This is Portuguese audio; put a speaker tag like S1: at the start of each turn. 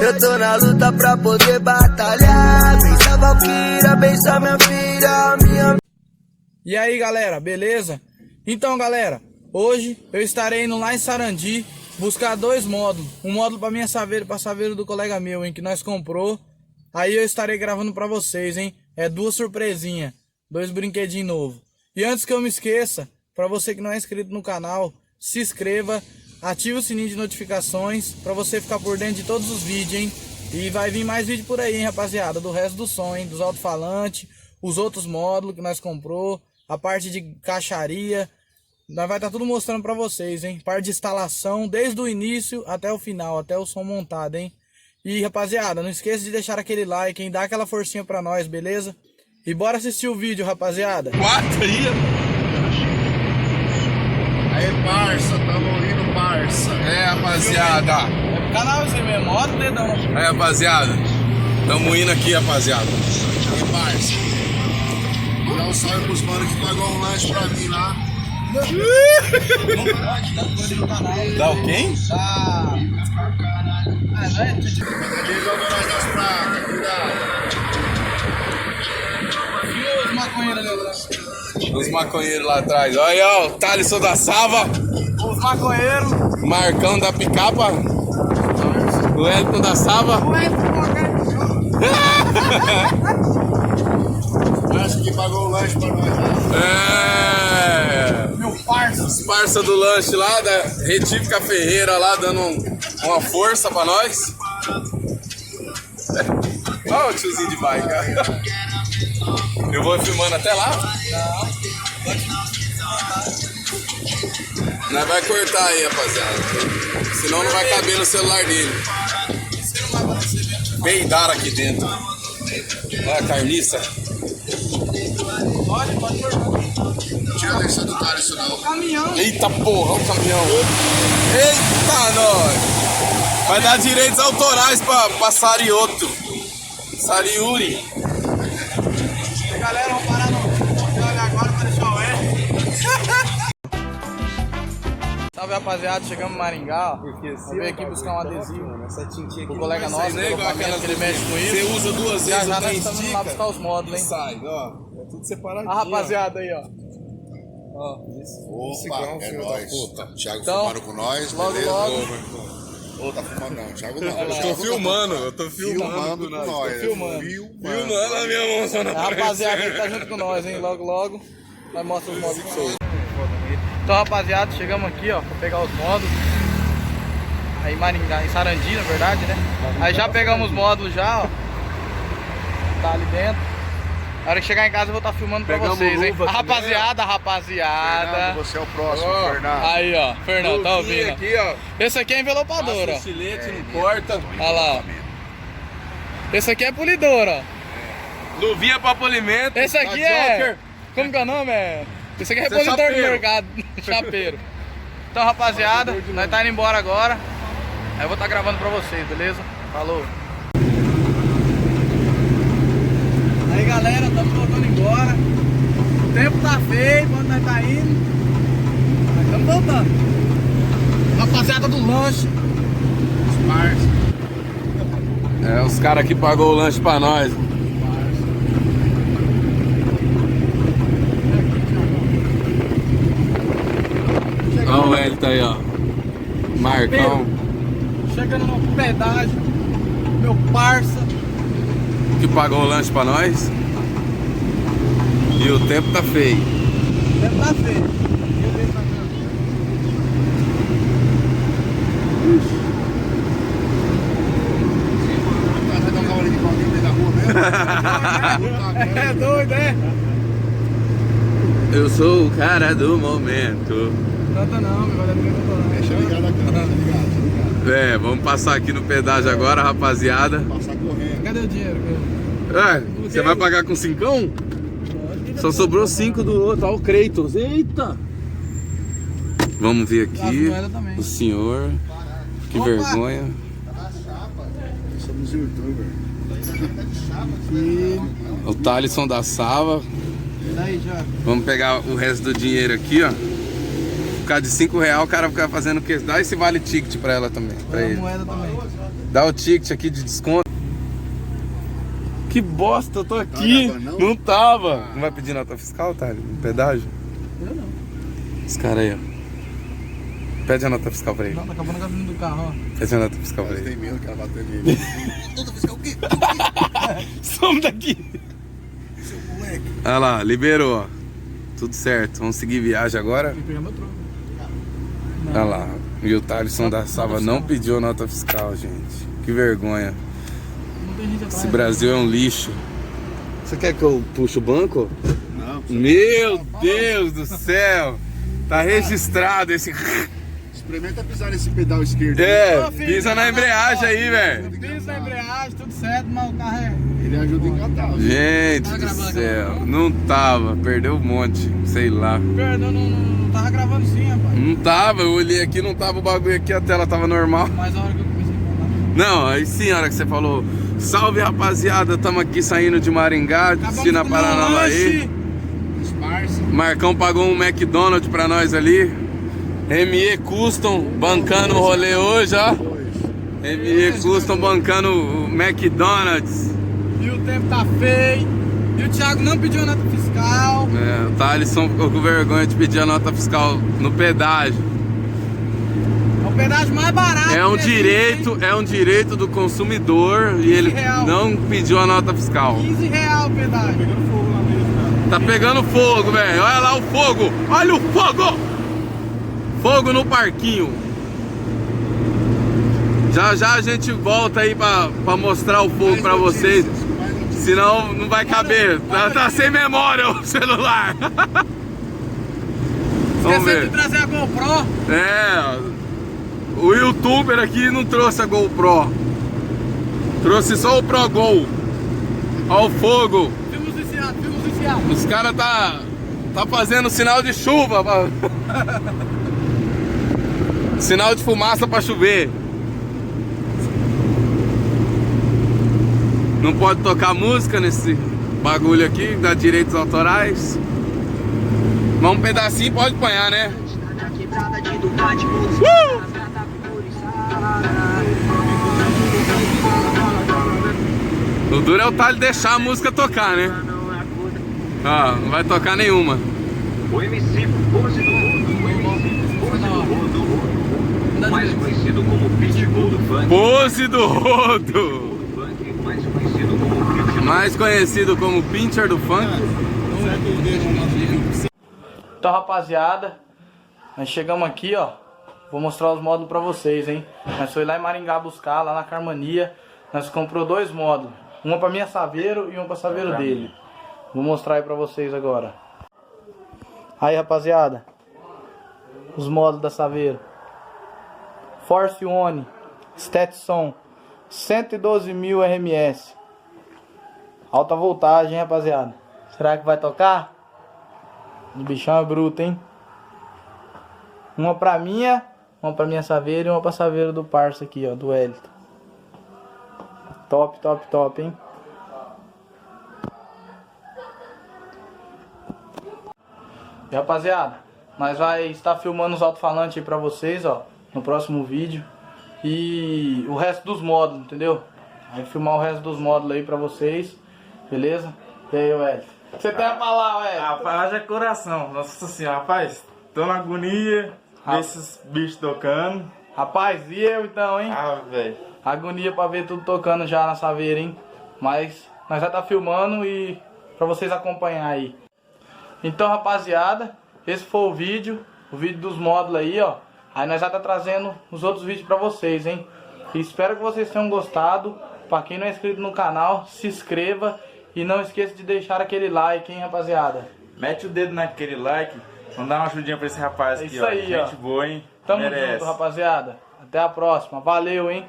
S1: Eu tô na luta pra poder batalhar. Bença Valkyria, bença minha filha, minha...
S2: E aí galera, beleza? Então galera, hoje eu estarei indo lá em Sarandi buscar dois módulos. Um módulo pra minha saveira e pra saveira do colega meu, hein, que nós comprou. Aí eu estarei gravando pra vocês, hein. É duas surpresinhas, dois brinquedinhos novos. E antes que eu me esqueça, pra você que não é inscrito no canal, se inscreva, ative o sininho de notificações pra você ficar por dentro de todos os vídeos, hein. E vai vir mais vídeo por aí, hein, rapaziada, do resto do som, hein, dos alto-falantes, os outros módulos que nós comprou, a parte de caixaria. Nós vai estar tudo mostrando pra vocês, hein. Parte de instalação, desde o início até o final, até o som montado, hein. E rapaziada, não esqueça de deixar aquele like, hein. Dá aquela forcinha pra nós, beleza? E bora assistir o vídeo, rapaziada.
S3: Quatria. Aí, parça, tamo indo, parça. É, rapaziada.
S2: É canal esse mesmo, moto, dedão.
S3: É, rapaziada. Tamo indo aqui, rapaziada. Aí, parça. Dá um salve pros manos que pagou um lanche pra mim lá.
S2: Dá o quem?
S3: Ele jogou nós nas pratas, cuidado.
S2: E os maconheiros ali atrás?
S3: Os maconheiros lá atrás. Olha aí, ó, o Thalisson da Sava.
S2: Os maconheiros.
S3: Marcão da Picapa. O Elton da Sava. Acho que pagou o lanche pra nós lá. É.
S2: Meu parça.
S3: Os parça do lanche lá, da Retífica Ferreira lá, dando uma força pra nós. Olha o tiozinho de bike. Eu vou filmando até lá? Nós vai cortar aí, rapaziada. Senão não vai caber no celular dele. Peidaram aqui dentro. Olha a carniça.
S2: Pode cortar.
S3: Tira a deixa do cara isso não.
S2: Caminhão.
S3: Eita porra, o caminhão. Eita, nós. Vai dar direitos autorais pra Sarioto. Sariuri.
S2: Galera, vamos parar no agora para deixar o R. Salve rapaziada, chegamos em Maringá, ó. Eu vim aqui buscar um adesivo. O colega nosso, que ele mexe com isso.
S3: Você usa duas
S2: Já
S3: vezes,
S2: já
S3: não
S2: nós
S3: tem
S2: estamos indo lá buscar os módulos, hein.
S3: sai, ó. É tudo separadinho.
S2: A rapaziada aí, ó.
S3: Opa, é nóis. Thiago
S2: Então,
S3: fumando com nós,
S2: logo,
S3: beleza?
S2: logo.
S3: Ô, tá fumando não, Thiago não.
S2: Eu
S3: tô filmando com nós.
S2: Tô filmando.
S3: Filmando a minha mão só na
S2: A rapaziada que tá junto com nós, hein. Logo, logo, nós mostramos os módulos pra vocês. Então, rapaziada, chegamos aqui, ó, pra pegar os módulos. Aí em Maringá, em Sarandi, na verdade, né? Aí já pegamos os módulos já, ó. Tá ali dentro. Na hora que chegar em casa eu vou estar filmando pra vocês, hein? A rapaziada,
S3: Fernando, você é o próximo, Fernando.
S2: Aí, ó, Fernando, tá ouvindo?
S3: Aqui, ó.
S2: Esse aqui é envelopador, ó.
S3: Estilete, não corta.
S2: Olha lá, ó. Esse aqui é polidor, ó.
S3: Luvinha pra polimento.
S2: Esse aqui é... Como que é o nome? Esse aqui é repositor do
S3: chapeiro.
S2: mercado. Chapeiro. Então, rapaziada, nós tá indo embora agora. Aí eu vou estar gravando pra vocês, beleza? Falou. Aí, galera, estamos voltando embora. O tempo tá feio, quando nós tá indo. Nós estamos voltando. Rapaziada do lanche. Os parça.
S3: É, os caras que pagou o lanche pra nós. Olha o Hélio tá aí, ó. Marcão.
S2: Chegando no pedágio. Meu parça.
S3: Que pagou o lanche pra nós. E o tempo tá feio.
S2: O tempo tá feio.
S3: Vai dar um cavalo de Claudinho no meio da rua mesmo?
S2: É doido, é?
S3: Eu sou o cara do momento.
S2: Tanta não, meu galera, não tô.
S3: Deixa ligado a câmera, ligado. É, vamos passar aqui no pedágio agora, rapaziada. Passar correndo.
S2: Cadê o dinheiro?
S3: Você vai pagar com 5? Só sobrou 5 do outro. Olha o Kratos. Eita! Vamos ver aqui. O senhor. Que vergonha.
S4: Somos youtubers.
S3: O Thalisson da Sava.
S2: Daí, já.
S3: Vamos pegar o resto do dinheiro aqui, ó. Por causa de R$5, o cara fica fazendo o que? Dá esse vale ticket pra ela também. Pra ele.
S2: Moeda também.
S3: Dá o ticket aqui de desconto. Que bosta, eu tô aqui. Não tava. Não vai pedir nota fiscal, tá? No pedágio?
S2: Eu não.
S3: Esse cara aí, ó. Pede a nota fiscal pra ele.
S2: Não, tá acabando a gasolina do carro, ó.
S3: Pede a nota fiscal pra ele.
S1: Tem medo que ela bateu nele. Nota fiscal o quê?
S3: Some daqui.
S1: Seu moleque.
S3: Olha lá, liberou, ó. Tudo certo. Vamos seguir viagem agora.
S2: Tem que pegar meu troco.
S3: Olha lá. E o Thaleson da Sava não pediu nota fiscal, gente. Que vergonha.
S2: Não tem gente atrás.
S3: Esse Brasil é um lixo. Você quer que eu puxe o banco?
S1: Não.
S3: Meu Deus do céu! Tá registrado esse...
S1: Experimenta pisar nesse pedal esquerdo.
S3: É, pisa na embreagem aí, velho.
S2: Pisa na embreagem, tudo certo, mas o carro é...
S1: Ele ajuda a engatar.
S3: Gente
S2: Tá
S3: do
S2: gravando
S3: céu,
S2: aquela
S3: não tava, perdeu um monte, sei lá.
S2: Perdão, não tava gravando sim, rapaz.
S3: Não tava, eu olhei aqui, não tava o bagulho aqui, a tela tava normal.
S2: Mas a hora que eu comecei a falar...
S3: Não, aí sim, a hora que você falou, salve rapaziada, tamo aqui saindo de Maringá, destino a Paranavaí. Marcão pagou um McDonald's pra nós ali. ME Custom bancando o rolê hoje, ó. ME Custom bancando o McDonald's.
S2: E o tempo tá feio. E o Thiago não pediu nota fiscal.
S3: É, o Thaleson ficou com vergonha de pedir a nota fiscal no pedágio.
S2: É o pedágio mais barato.
S3: É um
S2: que existe,
S3: direito,
S2: hein?
S3: é um direito do consumidor e ele
S2: R$15
S3: não pediu a nota fiscal.
S2: R$15 o pedágio.
S3: Tá pegando fogo, velho. Olha lá o fogo. Olha o fogo. Fogo no parquinho. Já já a gente volta aí pra mostrar o fogo pra vocês. Senão não vai caber. Tá sem memória o celular. Vamos
S2: Esqueceu
S3: ver.
S2: de trazer a GoPro.
S3: É, o youtuber aqui não trouxe a GoPro. Trouxe só o Pro Gol. Olha o fogo.
S2: Filmos viciados.
S3: Os caras tá fazendo sinal de chuva. Sinal de fumaça pra chover. Não pode tocar música nesse bagulho aqui, dá direitos autorais. Mas um pedacinho pode apanhar, né? O duro é o Thales deixar a música tocar, né? Ó, não vai tocar nenhuma.
S4: O MC Pose do Rodo, mais conhecido como Pitbull do Funk.
S3: Pose do Rodo, mais conhecido como Pincher do Funk.
S2: Então, rapaziada, nós chegamos aqui, ó. Vou mostrar os módulos pra vocês, hein. Nós foi lá em Maringá buscar, lá na Carmania. Nós comprou 2 módulos. Uma pra minha Saveiro e uma pra Saveiro dele. Vou mostrar aí pra vocês agora. Aí, rapaziada, os módulos da Saveiro. Force One, Stetson, 112.000 RMS. Alta voltagem, rapaziada. Será que vai tocar? O bichão é bruto, hein? Uma pra minha Saveiro e uma pra Saveiro do parça aqui, ó, do Elton. Top, top, top, hein? E rapaziada, nós vai estar filmando os alto-falantes aí pra vocês, ó, no próximo vídeo. E o resto dos módulos, entendeu? Vai filmar o resto dos módulos aí pra vocês, beleza? E aí, Wellington? O que você tem a falar, Wellington?
S5: Rapaz, haja coração. Nossa senhora, rapaz, tô na agonia, ver esses bichos tocando.
S2: Rapaz, e eu então, hein?
S5: Ah, velho.
S2: Agonia pra ver tudo tocando já na Saveiro, hein? Mas nós já tá filmando e pra vocês acompanhar aí. Então, rapaziada, esse foi o vídeo dos módulos aí, ó. Aí nós já tá trazendo os outros vídeos pra vocês, hein? E espero que vocês tenham gostado. Pra quem não é inscrito no canal, se inscreva. E não esqueça de deixar aquele like, hein, rapaziada?
S5: Mete o dedo naquele like. Vamos dar uma ajudinha pra esse rapaz aqui,
S2: isso aí,
S5: ó.
S2: ó.
S5: Gente boa, hein?
S2: Tamo
S5: Merece.
S2: junto, rapaziada. Até a próxima. Valeu, hein?